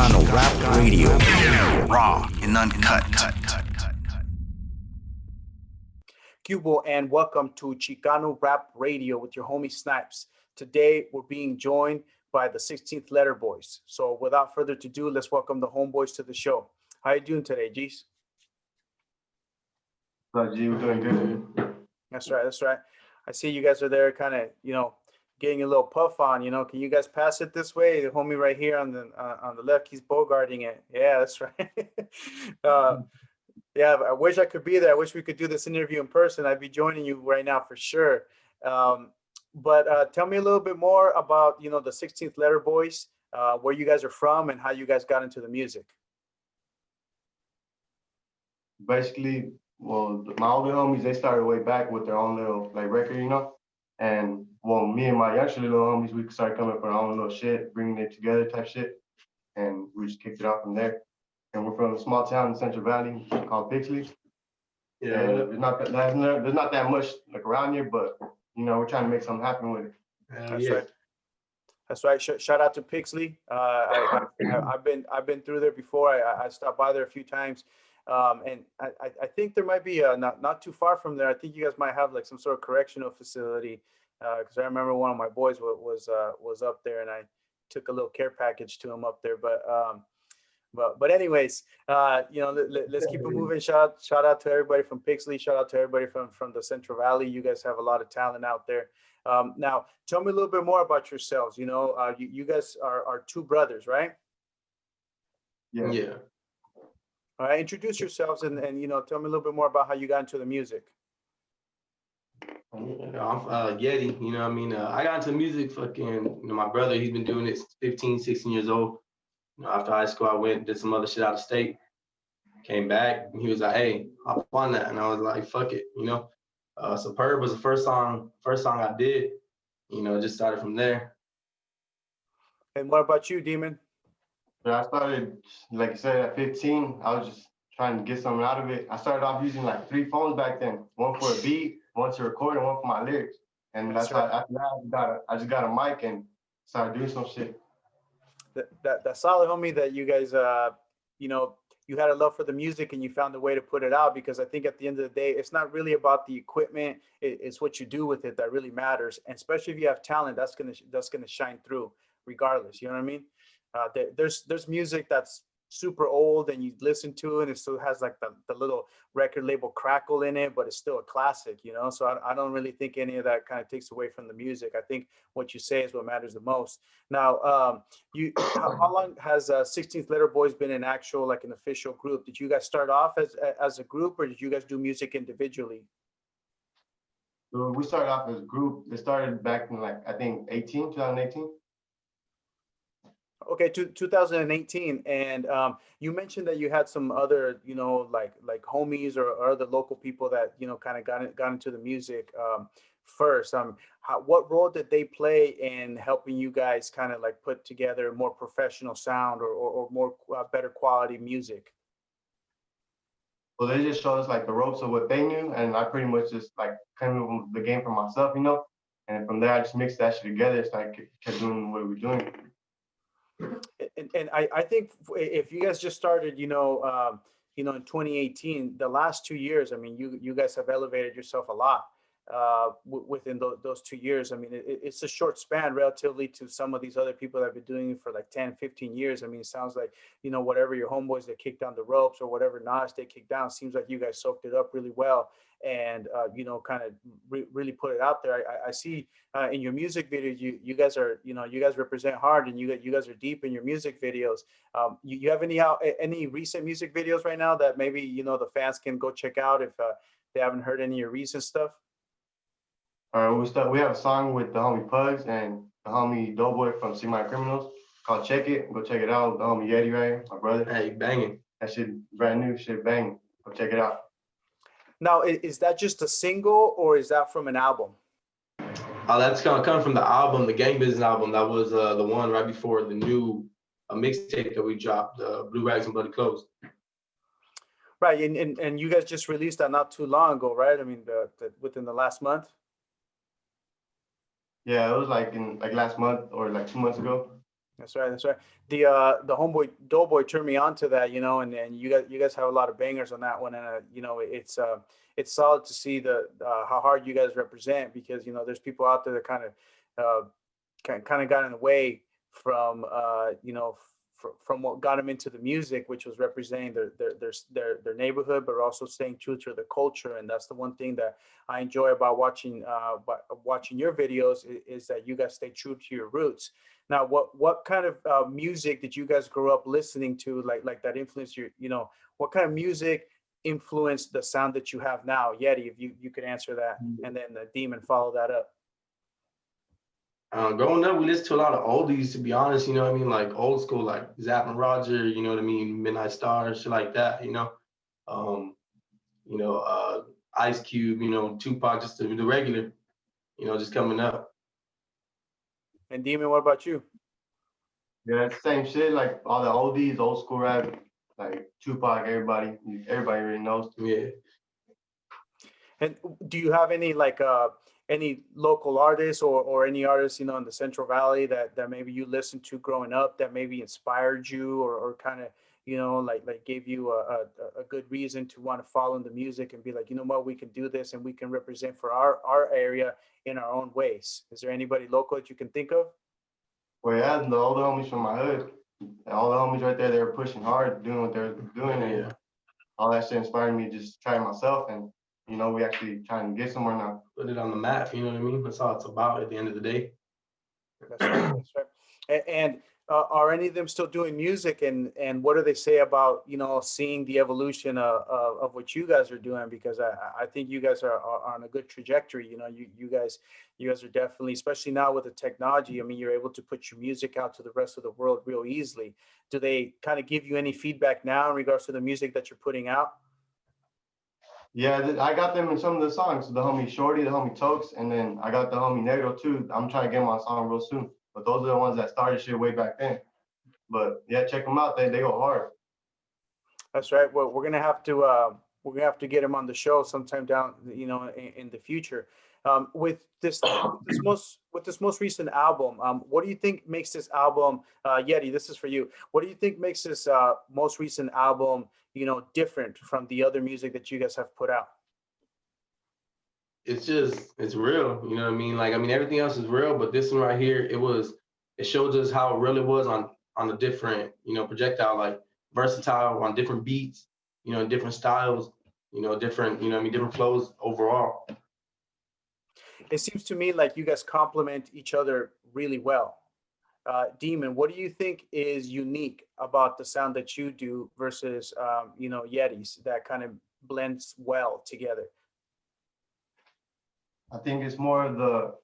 Chicano Rap Radio. Raw and uncut. Cubo, and welcome to Chicano Rap Radio with your homie Snipes. Today, we're being joined by the 16th Letter Boys. So without further ado, let's welcome the homeboys to the show. How you doing today, G's? But G, we're doing good. That's right. I see you guys are there kind of, getting a little puff on, Can you guys pass it this way? The homie right here on the left, he's bogarting it. Yeah, that's right. Yeah, I wish I could be there. I wish we could do this interview in person. I'd be joining you right now for sure. But tell me a little bit more about, the 16th Letter Boys, where you guys are from and how you guys got into the music. Basically, well, my older homies, they started way back with their own little record, And well, me and my younger little homies, we started coming up with our own little shit, bringing it together type shit. And we just kicked it off from there. And we're from a small town in Central Valley called Pixley. Yeah, and there's not that much around here, but we're trying to make something happen with it. Right. That's right. Shout out to Pixley. I've been through there before. I stopped by there a few times, and I think there might be not too far from there. I think you guys might have some sort of correctional facility, because I remember one of my boys was up there, and I took a little care package to him up there, But anyways, let's keep it moving. Shout out to everybody from Pixley. Shout out to everybody from the Central Valley. You guys have a lot of talent out there. Now, tell me a little bit more about yourselves. You guys are two brothers, right? Yeah. All right. Introduce yourselves and tell me a little bit more about how you got into the music. I'm Yeti. I got into music. My brother, he's been doing it since 15, 16 years old. After high school, I went did some other shit out of state. Came back, and he was like, "Hey, hop on that," and I was like, "Fuck it," Superb was the first song I did. Just started from there. And what about you, Demon? So I started, like you said, at 15. I was just trying to get something out of it. I started off using 3 phones back then. One for a beat, one to record, and one for my lyrics. And after that, I just got a mic and started doing some shit. That solid, homie, that you guys you had a love for the music and you found a way to put it out, because I think at the end of the day, it's not really about the equipment, it's what you do with it that really matters. And especially if you have talent, that's gonna shine through regardless. You know what I mean? There's music that's super old and you listen to it and it still has the little record label crackle in it, but it's still a classic, So I don't really think any of that kind of takes away from the music. I think what you say is what matters the most. Now, how long has 16th Letter Boys been an actual an official group? Did you guys start off as a group, or did you guys do music individually? So we started off as a group. It started back in I think 2018. Okay, 2018, and you mentioned that you had some other, like homies or other local people that kind of got into the music first. What role did they play in helping you guys kind of put together a more professional sound or more better quality music? Well, they just showed us the ropes of what they knew, and I pretty much just came up with the game for myself, And from there, I just mixed that shit together, so I kept doing what we were doing. And I think if you guys just started, in 2018, the last 2 years, I mean, you guys have elevated yourself a lot within those 2 years. I mean, it's a short span relatively to some of these other people that have been doing it for 10, 15 years. I mean, it sounds like, whatever your homeboys that kicked down the ropes or whatever knowledge they kicked down, seems like you guys soaked it up really well and, kind of really put it out there. I see in your music videos, you guys are, you guys represent hard and you guys are deep in your music videos. You have any recent music videos right now that maybe, the fans can go check out if they haven't heard any of your recent stuff? We have a song with the homie Pugs and the homie Doughboy from See My Criminals called Check It. Go check it out. The homie Yeti right here, my brother. Hey, banging. That shit brand new, shit banging. Go check it out. Now, is that just a single or is that from an album? That's gonna come from the album, the Gang Business album. That was the one right before the new mixtape that we dropped, Blue Rags and Bloody Clothes. Right, and you guys just released that not too long ago, right? I mean, within the last month. Yeah, it was in last month or 2 months ago. That's right. That's right. The homeboy Doughboy turned me on to that, and you guys have a lot of bangers on that one, and it's solid to see the how hard you guys represent, because there's people out there that kind of got in the way from from what got them into the music, which was representing their neighborhood, but also staying true to the culture. And that's the one thing that I enjoy about watching your videos, is that you guys stay true to your roots. Now, what kind of music did you guys grow up listening to, like that influenced what kind of music influenced the sound that you have now? Yeti, if you could answer that, and then the Demon follow that up. Growing up, we listened to a lot of oldies, to be honest, you know what I mean? Like old school, like Zapp and Roger, you know what I mean? Midnight Star, shit like that, Um, Ice Cube, Tupac, just the regular, just coming up. And Demon, what about you? Yeah, it's the same shit. Like all the oldies, old school rap, like Tupac. Everybody already knows. Yeah. And do you have any local artists or any artists in the Central Valley that maybe you listened to growing up, that maybe inspired you, or kind of like gave you a good reason to want to follow in the music and be like, what, we can do this and we can represent for our area in our own ways? Is there anybody local that you can think of? Well, yeah, all the homies from my hood, all the homies right there, they were pushing hard, doing what they were doing, and all that shit inspired me to just try it myself. And we actually trying to get somewhere now. Put it on the map, you know what I mean? That's all it's about at the end of the day. That's right. That's right. And are any of them still doing music? And what do they say about seeing the evolution of what you guys are doing? Because I think you guys are on a good trajectory. You guys are definitely, especially now with the technology. I mean, you're able to put your music out to the rest of the world real easily. Do they kind of give you any feedback now in regards to the music that you're putting out? Yeah, I got them in some of the songs. The homie Shorty, the homie Tokes, and then I got the homie Negro too. I'm trying to get him on a song real soon. But those are the ones that started shit way back then. But yeah, check them out. They go hard. That's right. Well, we're gonna have to get him on the show sometime down, in the future. With this most recent album, what do you think makes this album, Yeti? This is for you. What do you think makes this most recent album, different from the other music that you guys have put out? It's real, you know what I mean? Like, everything else is real, but this one right here, it shows us how real it was on a different, projectile, like versatile on different beats, different styles, different, different flows overall. It seems to me like you guys complement each other really well. Demon, what do you think is unique about the sound that you do versus, Yeti's, that kind of blends well together? I think it's more of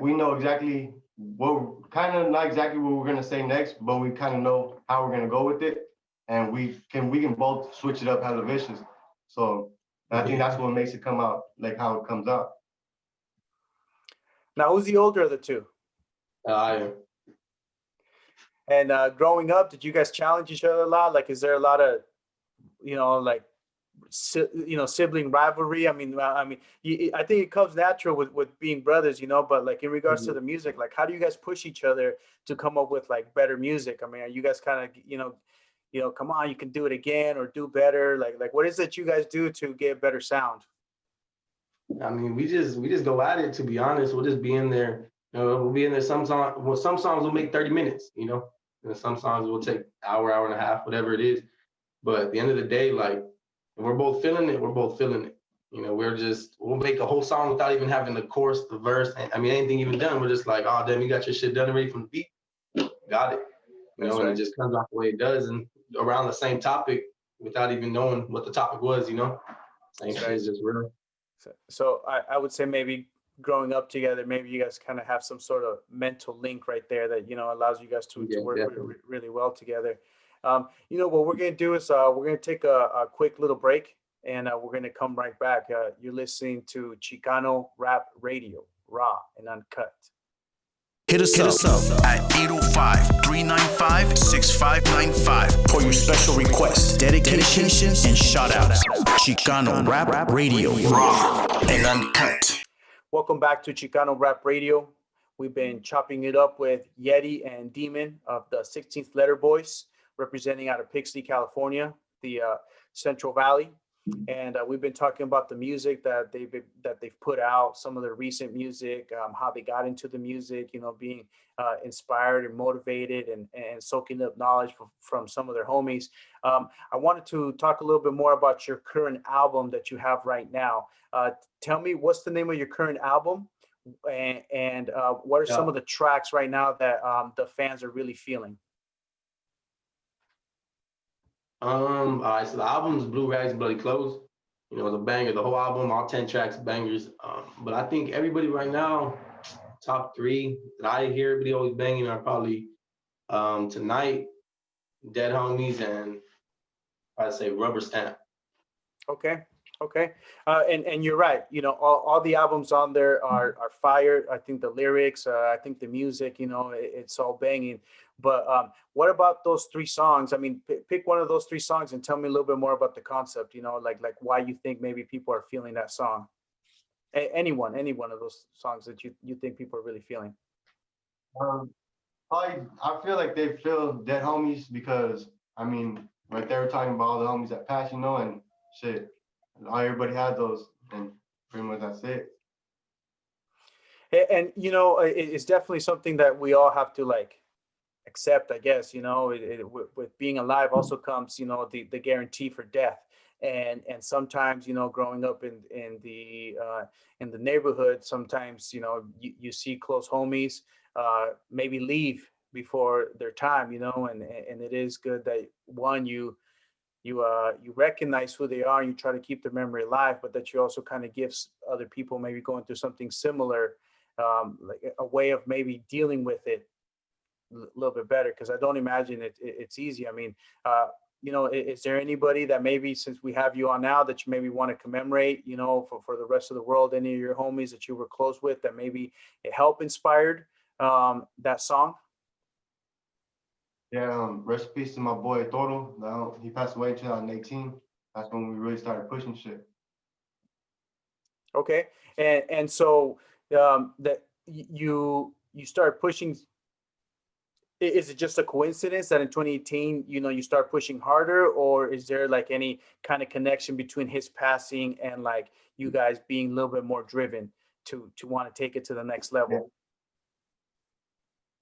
we know exactly not exactly what we're gonna say next, but we kind of know how we're gonna go with it, and we can both switch it up hella vicious. So I think that's what makes it come out like how it comes out. Now, who's the older of the two? I am. And growing up, did you guys challenge each other a lot? Like, is there a lot of, sibling rivalry? I think it comes natural with being brothers, but like in regards to the music, like how do you guys push each other to come up with like better music? I mean, are you guys kind of, come on, you can do it again or do better? Like what is it you guys do to get better sound? We just go at it, to be honest. We'll just be in there. We'll be in there some songs will make 30 minutes, and some songs will take hour and a half, whatever it is. But at the end of the day, like, if we're both feeling it, we're both feeling it. We'll make a whole song without even having the chorus, the verse. Anything even done. We're just like, oh, damn, you got your shit done already from the beat. Got it. And it just comes out the way it does, and around the same topic without even knowing what the topic was, Same shit is just real. So I would say maybe growing up together, maybe you guys kind of have some sort of mental link right there that, allows you guys to work really well together. What we're going to do is we're going to take a quick little break, and we're going to come right back. You're listening to Chicano Rap Radio, raw and uncut. Hit us up at 805-395-6595 for your special requests, dedications, and shout-outs. Chicano Rap Radio, raw and uncut. Welcome back to Chicano Rap Radio. We've been chopping it up with Yeti and Demon of the 16th Letter Boys, representing out of Pixley, California, the Central Valley. And we've been talking about the music that they've put out, some of their recent music, how they got into the music, you know, being inspired and motivated and soaking up knowledge from some of their homies. I wanted to talk a little bit more about your current album that you have right now. Tell me, what's the name of your current album, and what are some of the tracks right now that the fans are really feeling? All right, so the album's Blue Rags, Bloody Clothes. You know, it's a banger. The whole album, all 10 tracks, bangers. But I think everybody right now, top three that I hear everybody always banging are probably Tonight, Dead Homies, and I'd say Rubber Stamp. Okay. Okay. And you're right. You know, all the albums on there are fire. I think the lyrics, I think the music, you know, it's all banging. But what about those three songs? I mean, pick one of those three songs and tell me a little bit more about the concept, you know, like why you think maybe people are feeling that song. Any one of those songs that you think people are really feeling. I feel like they feel Dead Homies because, I mean, like they were talking about all the homies that passed, you know, and shit. Everybody had those, and pretty much that's it. And you know, it's definitely something that we all have to like accept, I guess. You know, with being alive also comes, you know, the guarantee for death. And sometimes, you know, growing up in the neighborhood, sometimes, you know, you see close homies maybe leave before their time, you know, and it is good that one, you recognize who they are and you try to keep their memory alive, but that you also kind of gives other people maybe going through something similar, like a way of maybe dealing with it a little bit better, because I don't imagine it's easy. I mean, you know, is there anybody that maybe, since we have you on now, that you maybe want to commemorate, you know, for the rest of the world, any of your homies that you were close with that maybe it helped inspired that song? Yeah, rest in peace to my boy Toro. Now he passed away in 2018. That's when we really started pushing shit. Okay, and so that you start pushing. Is it just a coincidence that in 2018, you know, you start pushing harder, or is there like any kind of connection between his passing and like you guys being a little bit more driven to want to take it to the next level?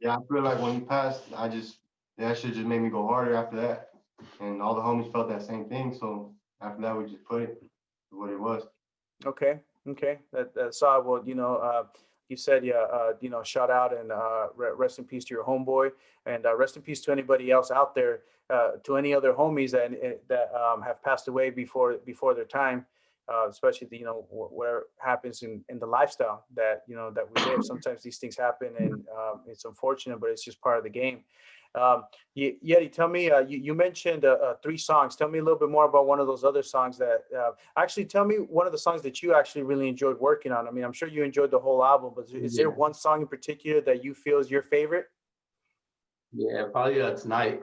Yeah, I feel like when he passed, that shit just made me go harder after that. And all the homies felt that same thing. So after that, we just put it to what it was. Okay, okay, that's all. Well, you know, you said, yeah, you know, shout out and rest in peace to your homeboy, and rest in peace to anybody else out there, to any other homies that have passed away before their time, especially the, you know, whatever happens in the lifestyle that, you know, that we live. Sometimes these things happen, and it's unfortunate, but it's just part of the game. Yeti, tell me, you mentioned three songs. Tell me a little bit more about one of those other songs that actually tell me one of the songs that you actually really enjoyed working on. I mean, I'm sure you enjoyed the whole album, but is there one song in particular that you feel is your favorite? Yeah, probably Tonight.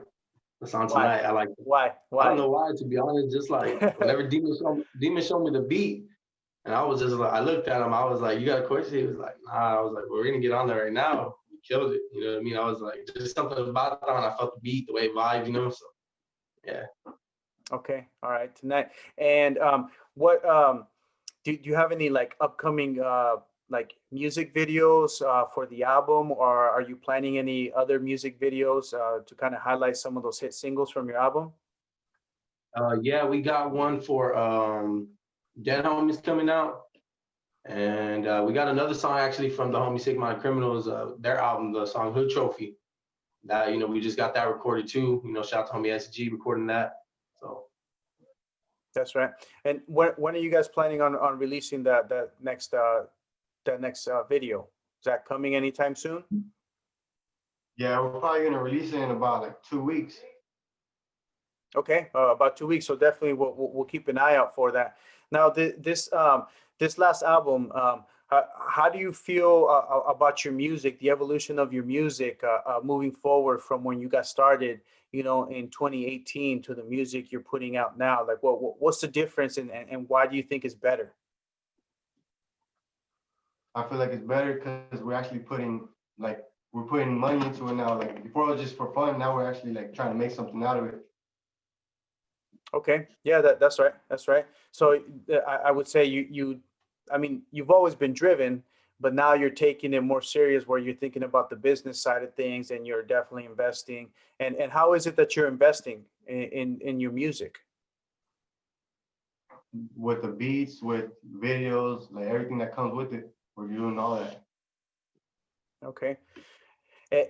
The song Why? Tonight. I like it. Why? I don't know why, to be honest. Just like whenever Demon showed me the beat, and I was just like, I looked at him. I was like, "You got a question?" He was like, "Nah." I was like, "We're gonna get on there right now." We killed it. You know what I mean? I was like, just something about that, and I felt the beat, the way it vibed. You know, so yeah. Okay. All right. Tonight. And what do you have any like upcoming like music videos for the album, or are you planning any other music videos to kind of highlight some of those hit singles from your album? Yeah, we got one for Dead Homies coming out. And we got another song actually from the homie Sick Mind Criminals, their album, the song Hood Trophy. That, you know, we just got that recorded too. You know, shout out to homie SG recording that. So That's right. And when are you guys planning on releasing that next video? Is that coming anytime soon? Yeah, we're probably gonna release it in about like 2 weeks. Okay, about 2 weeks. So definitely we'll keep an eye out for that. Now this last album, how do you feel about your music, the evolution of your music moving forward from when you got started, you know, in 2018 to the music you're putting out now? Like, what's the difference, and why do you think it's better? I feel like it's better because we're actually putting like we're putting money into it now. Like before it was just for fun. Now we're actually like trying to make something out of it. Okay. Yeah, that's right. That's right. So I would say I mean, you've always been driven, but now you're taking it more serious where you're thinking about the business side of things and you're definitely investing. And how is it that you're investing in your music? With the beats, with videos, like everything that comes with it, we're doing all that. Okay. Eh,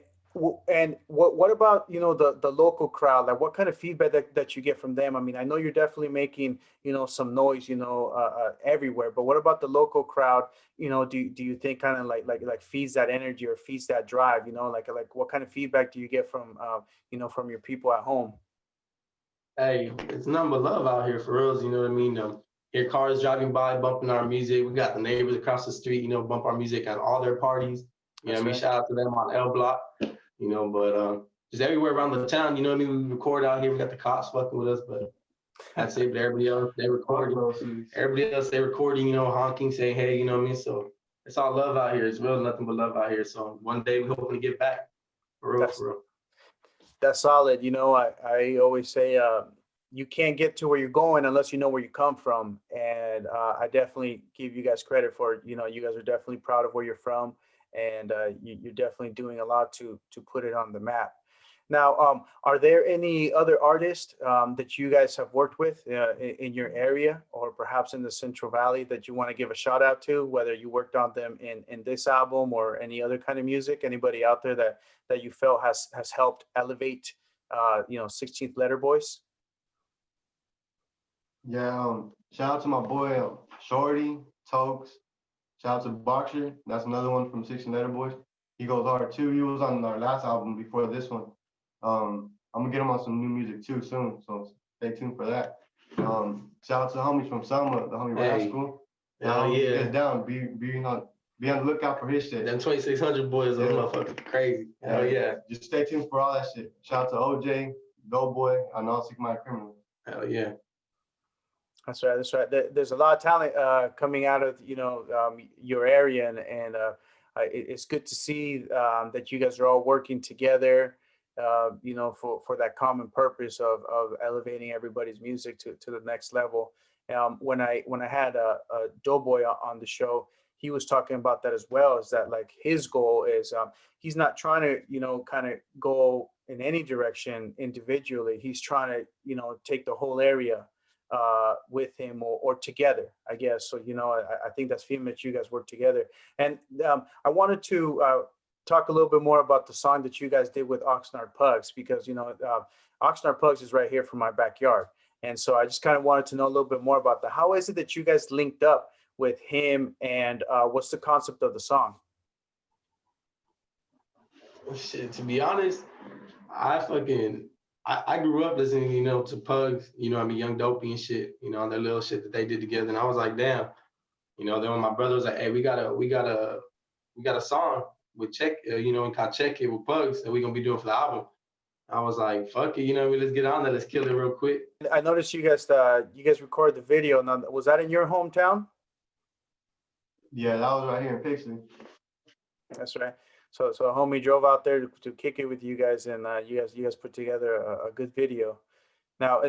And what about, the local crowd? Like what kind of feedback that you get from them? I mean, I know you're definitely making, some noise, everywhere, but what about the local crowd? Do you think kind of like feeds that energy or feeds that drive, like what kind of feedback do you get from, from your people at home? Hey, it's nothing but love out here for reals. You know what I mean? Hear cars driving by, bumping our music. We got the neighbors across the street, bump our music at all their parties. You know what I mean? Right. Shout out to them on L Block. But just everywhere around the town. You know what I mean? We record out here. We got the cops fucking with us, but that's it. But everybody else, they recording. Everybody else, they recording. Honking, saying hey. You know what I mean? So it's all love out here. It's real, nothing but love out here. So one day we hoping to get back for real, That's for real. that's solid. I always say, you can't get to where you're going unless you know where you come from. And I definitely give you guys credit for, you guys are definitely proud of where you're from. And you're definitely doing a lot to put it on the map. Now, are there any other artists that you guys have worked with in your area or perhaps in the Central Valley that you want to give a shout out to, whether you worked on them in this album or any other kind of music? Anybody out there that you felt has helped elevate, 16th Letter Boys? Yeah, shout out to my boy Shorty, Tokes. Shout out to Boxer. That's another one from Six and Letter Boys. He goes hard too. He was on our last album before this one. I'm gonna get him on some new music too soon, so stay tuned for that. Shout out to the homies from Selma, the homie Hey. Rascal. Hell yeah. Get down. Be on the lookout for his shit. Them 2600 boys, those motherfuckers crazy. Hell yeah. Just stay tuned for all that shit. Shout out to OJ, Doughboy, and all Six Mind Criminals. Hell yeah. That's right. That's right. There's a lot of talent coming out of your area, and it's good to see that you guys are all working together. For that common purpose of elevating everybody's music to the next level. When I had a Doughboy on the show, he was talking about that as well. Is that like his goal is he's not trying to kind of go in any direction individually. He's trying to take the whole area with him or together, I guess. So, I think that's female that you guys work together. And I wanted to talk a little bit more about the song that you guys did with Oxnard Pugs, because, Oxnard Pugs is right here from my backyard. And so I just kind of wanted to know a little bit more about that. How is it that you guys linked up with him, and what's the concept of the song? Shit, to be honest, I grew up listening, to Pugs, Young Dopey and shit, on their little shit that they did together. And I was like, damn, then when my brother was like, hey, we got a song with Check, and called Check It with Pugs that we're gonna be doing for the album. I was like, fuck it, let's get on there, let's kill it real quick. I noticed you guys recorded the video. Now, was that in your hometown? Yeah, that was right here in Pixley. That's right. So a homie drove out there to kick it with you guys, and you guys put together a good video. Now,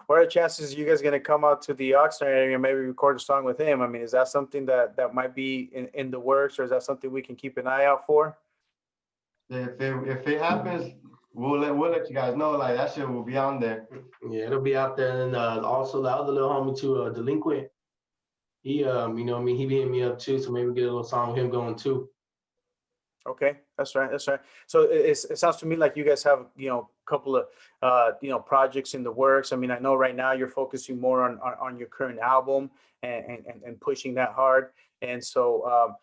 what are the chances you guys going to come out to the Oxnard area and maybe record a song with him? I mean, is that something that might be in the works, or is that something we can keep an eye out for? If it happens, we'll let you guys know. Like that shit will be on there. Yeah, it'll be out there. And also the other little homie too, Delinquent. He he be hitting me up too, so maybe get a little song with him going too. Okay, that's right. That's right. So it sounds to me like you guys have, a couple of, projects in the works. I mean, I know right now you're focusing more on your current album and pushing that hard. And so,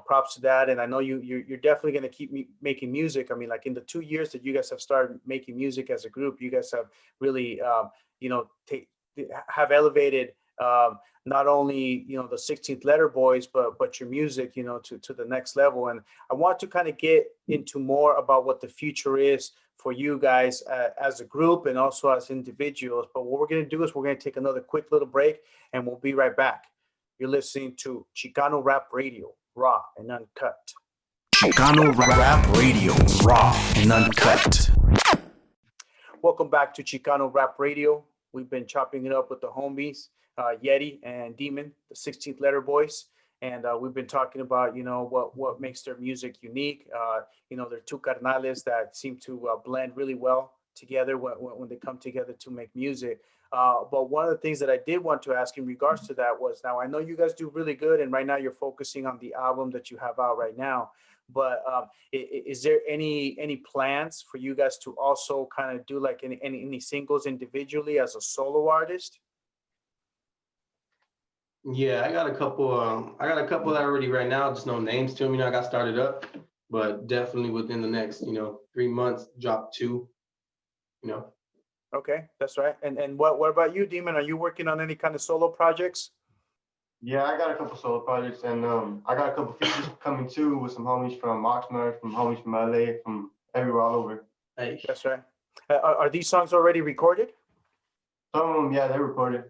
props to that. And I know you're definitely going to keep making music. I mean, like in the 2 years that you guys have started making music as a group, you guys have really, have elevated not only the 16th Letter Boys, but your music to the next level. And I want to kind of get into more about what the future is for you guys as a group and also as individuals. But what we're going to do is we're going to take another quick little break, and we'll be right back. You're listening to Chicano Rap Radio, raw and uncut. Chicano Rap Radio, raw and uncut. Welcome back to Chicano Rap Radio. We've been chopping it up with the homies, Yeti and Demon, the 16th Letter Boys. And we've been talking about, what makes their music unique. They're two carnales that seem to blend really well together when they come together to make music. But one of the things that I did want to ask in regards to that was, now I know you guys do really good, and right now you're focusing on the album that you have out right now. But is there any plans for you guys to also kind of do like any singles individually as a solo artist? Yeah, I got a couple. I got a couple already right now. Just no names to them. I got started up, but definitely within the next 3 months, drop two. Okay, that's right. And what about you, Demon? Are you working on any kind of solo projects? Yeah, I got a couple solo projects, and I got a couple features coming too with some homies from Oxnard, from homies from LA, from everywhere all over. Hey, That's right. Are these songs already recorded? Some of them, yeah, they're recorded.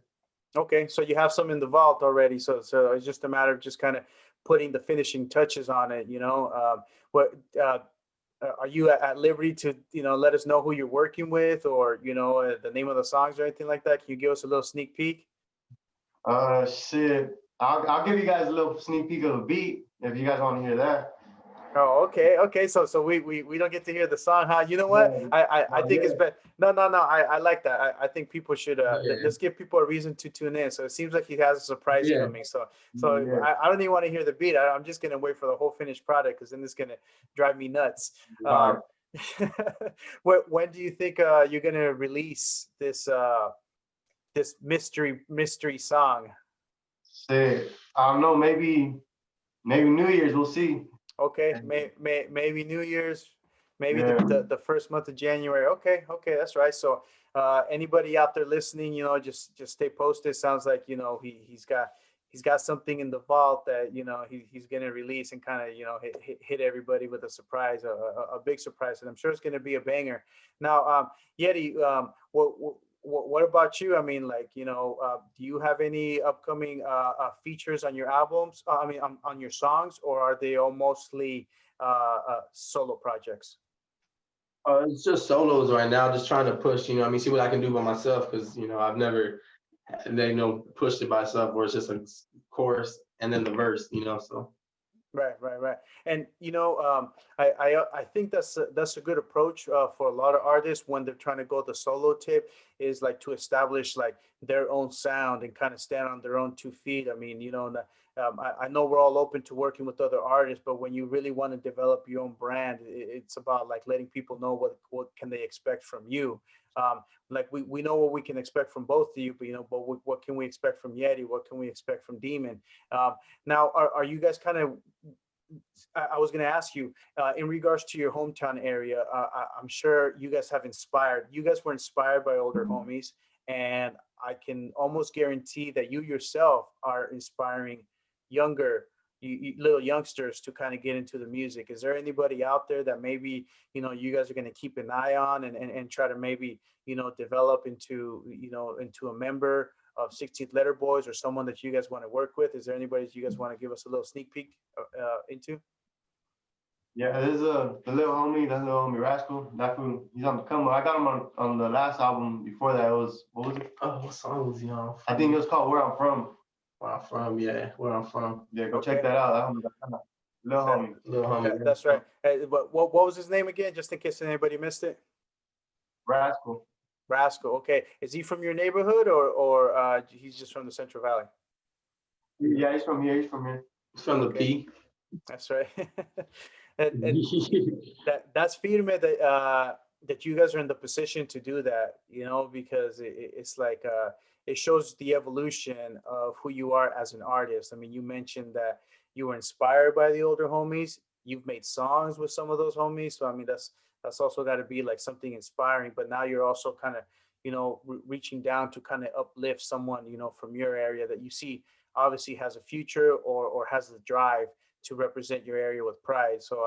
Okay, so you have some in the vault already. So it's just a matter of just kind of putting the finishing touches on it. What are you at liberty to let us know who you're working with, or the name of the songs or anything like that? Can you give us a little sneak peek? Shit. I'll give you guys a little sneak peek of a beat if you guys want to hear that. Oh, okay. So we don't get to hear the song, huh? You know what? I think it's better. No. I like that. I think people should let's give people a reason to tune in. So it seems like he has a surprise coming. So Yeah. I don't even want to hear the beat. I'm just gonna wait for the whole finished product, because then it's gonna drive me nuts. When do you think you're gonna release this this mystery song? Shit. I don't know. Maybe New Year's. We'll see. Okay, maybe New Year's, maybe Yeah. the first month of January. Okay, that's right. So anybody out there listening, just stay posted. Sounds like he's got something in the vault that he's gonna release and kind of hit everybody with a surprise, a big surprise, and I'm sure it's gonna be a banger. Now, Yeti, what about you? I mean, like, do you have any upcoming features on your albums? I mean, on your songs, or are they all mostly solo projects? it's just solos right now. Just trying to push. See what I can do by myself, because I've never, pushed it by myself, where it's just a chorus and then the verse. So. Right. And I think that's a good approach for a lot of artists when they're trying to go the solo tip, is like to establish like their own sound and kind of stand on their own 2 feet. I mean, I know we're all open to working with other artists, but when you really want to develop your own brand, it's about like letting people know what can they expect from you. Like we know what we can expect from both of you, but what can we expect from Yeti? What can we expect from Demon? Now, are you guys kind of, I was going to ask you, in regards to your hometown area, I'm sure you guys were inspired by older homies, and I can almost guarantee that you yourself are inspiring younger little youngsters to kind of get into the music. Is there anybody out there that maybe you guys are going to keep an eye on and try to maybe develop into into a member of 16th Letter Boys, or someone that you guys want to work with? Is there anybody that you guys want to give us a little sneak peek into? Yeah, there's the little homie Rascal. That fool, he's on the come up. I got him on the last album. Before that, what was it? Oh, what song was he on? I think it was called Where I'm From. Where I'm from, yeah. Where I'm from. Yeah, go check that out. Little homie. Little homie. That's right. But what was his name again, just in case anybody missed it? Rascal. Rascal. Okay. Is he from your neighborhood, or he's just from the Central Valley? Yeah, he's from here. He's from the P. That's right. and that's firme that you guys are in the position to do that, because it's like it shows the evolution of who you are as an artist. I mean, you mentioned that you were inspired by the older homies. You've made songs with some of those homies, so I mean that's also got to be like something inspiring. But now you're also kind of reaching down to kind of uplift someone from your area that you see obviously has a future or has the drive to represent your area with pride. So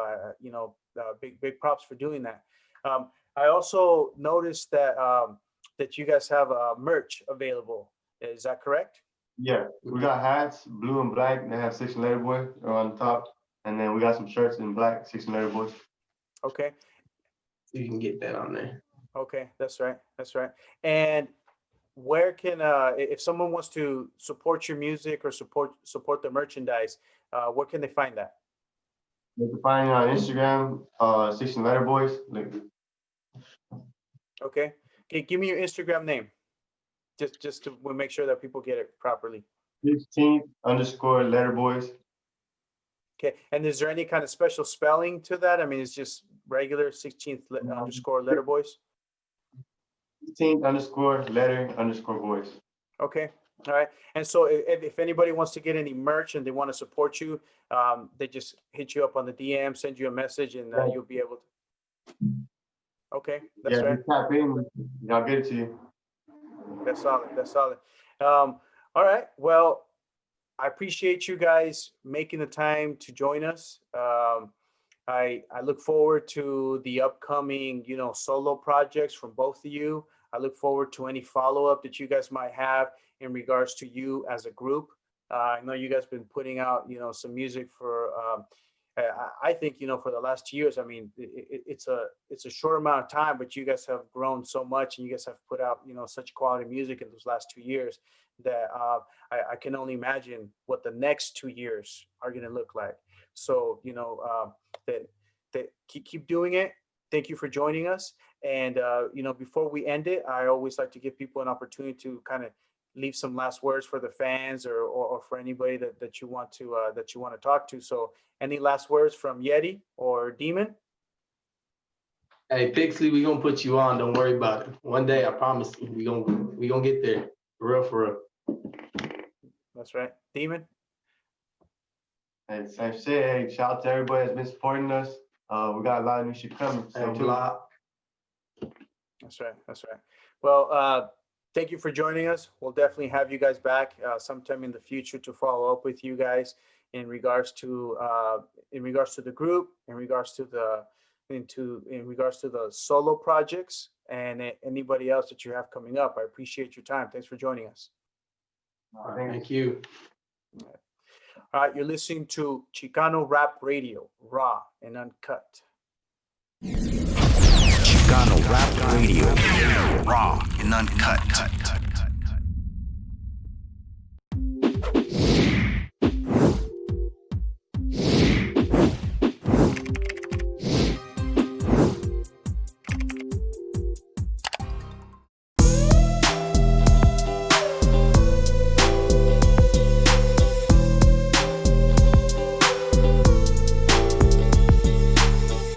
big props for doing that. I also noticed that that you guys have merch available. Is that correct? Yeah, we got hats, blue and black. They have 16 Letter Boy on the top. And then we got some shirts in black, 16 letter boys. Okay. So you can get that on there. Okay, that's right. That's right. And where can if someone wants to support your music or support the merchandise, where can they find that? You can find me on Instagram, 16 letter boys. Like, Okay. Okay, give me your Instagram name. Just to we'll make sure that people get it properly. 16th_ letter boys. Okay. And is there any kind of special spelling to that? I mean, it's just regular 16th underscore letter boys. 16th_ letter_ boys. Okay. All right. And so if anybody wants to get any merch and they want to support you, they just hit you up on the DM, send you a message, and you'll be able to. Okay. That's Yeah, right. just tap in. I'll get it to you. That's solid. That's solid. All right. Well, I appreciate you guys making the time to join us. I look forward to the upcoming, solo projects from both of you. I look forward to any follow-up that you guys might have in regards to you as a group. I know you guys been putting out, some music for, I think, for the last 2 years. I mean, it's a short amount of time, but you guys have grown so much, and you guys have put out, such quality music in those last 2 years that I can only imagine what the next 2 years are going to look like. So, that keep doing it. Thank you for joining us. And, before we end it, I always like to give people an opportunity to kind of leave some last words for the fans or for anybody that you want to talk to. So any last words from Yeti or Demon? Hey, Pixley, we gonna put you on. Don't worry about it. One day, I promise you, we gonna get there. For real. That's right. Demon? Hey, same shit. Hey, shout out to everybody that's been supporting us. We got a lot of new shit coming. Stay tuned. That's right. That's right. Well, thank you for joining us. We'll definitely have you guys back sometime in the future to follow up with you guys in regards to the group, in regards to the solo projects, and anybody else that you have coming up. I appreciate your time. Thanks for joining us. Thank you. All right, you're listening to Chicano Rap Radio, raw and uncut. Chicano Rap Radio, raw and uncut.